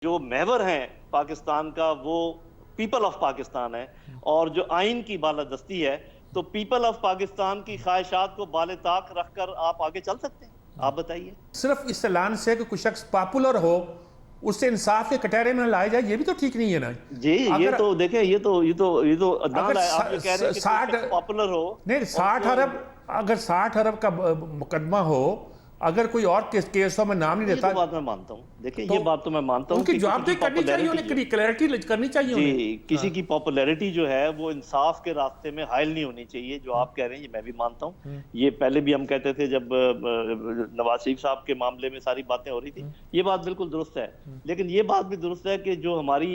जो महवर हैं पाकिस्तान का वो पीपल ऑफ पाकिस्तान है और जो आइन की बालादस्ती है, तो पीपल ऑफ पाकिस्तान की ख्वाहिशात को बाले ताक रखकर आप आगे चल सकते हैं? आप बताइए। सिर्फ इस ऐलान से कि कोई शख्स पॉपुलर हो उससे इंसाफ के कटहरे में लाया जाए, ये भी तो ठीक नहीं है ना जी। ये तो देखें, ये तो अगर आप जो कह रहे हैं कि 60 पॉपुलर हो, नहीं 60 अरब, अगर 60 अरब का मुकदमा हो, अगर कोई और केसों में नाम नहीं ये देता, तो बात मैं मानता हूँ। देखिए तो ये बात तो मैं मानता हूँ उनकी जवाबदेही करनी चाहिए, उन्हें क्लैरिटी करनी चाहिए जी। उन्हें। किसी की पॉपुलैरिटी जो है वो इंसाफ के रास्ते में हायल नहीं होनी चाहिए। जो आप कह रहे हैं ये मैं भी मानता हूँ। ये पहले भी हम कहते थे जब नवाज शरीफ साहब के मामले में सारी बातें हो रही थी, ये बात बिल्कुल दुरुस्त है। लेकिन ये बात भी दुरुस्त है कि जो हमारी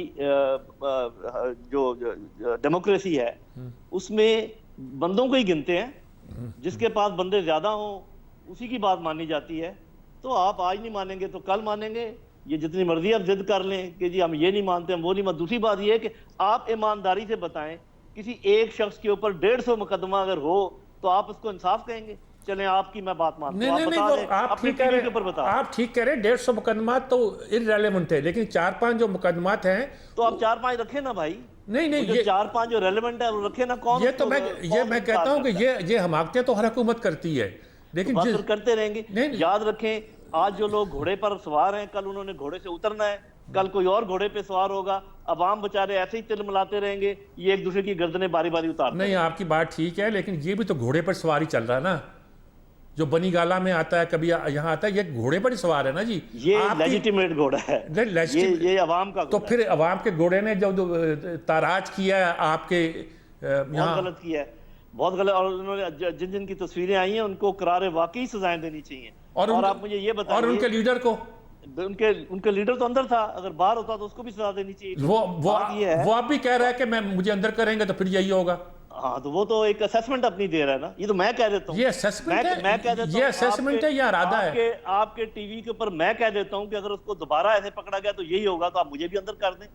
जो डेमोक्रेसी है उसमें बंदों को ही गिनते हैं, जिसके पास बंदे ज्यादा हों उसी की बात मानी जाती है। तो आप आज नहीं मानेंगे तो कल मानेंगे। ये जितनी मर्जी आप जिद कर लें कि जी हम ये नहीं मानते, हम वो नहीं मानते। दूसरी बात ये है कि आप ईमानदारी से बताएं, किसी एक शख्स के ऊपर 150 मुकदमा अगर हो तो आप उसको इंसाफ कहेंगे? चलें आपकी मैं बात मानता हूं, आप ठीक कह रहे हैं, आप ठीक कह रहे हैं। 150 मुकदमा तो इररेलेवेंट है, लेकिन 4-5 जो मुकदमात हैं तो आप 4-5 रखें ना भाई। नहीं ये 4-5 जो रेलेवेंट है वो रखे ना। कौन ये तो मैं कहता हूं कि ये हमाकतें तो हर हुकूमत करती है, लेकिन तो करते रहेंगे। याद रखें, आज जो लोग घोड़े पर सवार हैं, कल उन्होंने घोड़े से उतरना है, कल कोई और घोड़े पे सवार होगा। अवाम बेचारे ऐसे ही तिलमिलाते रहेंगे, ये एक दूसरे की गर्दनें बारी बारी उतारते नहीं, आपकी बात ठीक है, लेकिन ये भी तो घोड़े पर सवारी चल रहा है ना। जो बनी गाला में आता है, कभी यहाँ आता है, ये घोड़े पर ही सवार है ना जी। ये लेजिटिमेट घोड़ा है, ये अवाम का। तो फिर अवाम के घोड़े ने जो ताराज किया है आपके यहाँ, गलत किया है, बहुत गलत। और उन्होंने जिन जिन की तस्वीरें आई हैं उनको करारे वाकई सजाएं देनी चाहिए। और आप मुझे ये बताइए, और उनके लीडर को, उनके लीडर तो अंदर था, अगर बाहर होता तो उसको भी सजा देनी चाहिए। वो आप भी कह रहा है कि मैं मुझे अंदर करेंगे तो फिर यही होगा। हाँ, तो वो तो एक असेसमेंट अपनी दे रहा है ना। ये तो मैं कह देता हूँ, ये असेसमेंट है, मैं कह देता हूँ, ये असेसमेंट है या इरादा है? आपके टीवी के ऊपर मैं कह देता हूँ कि अगर उसको दोबारा ऐसे पकड़ा गया तो यही होगा, तो आप मुझे भी अंदर कर दें।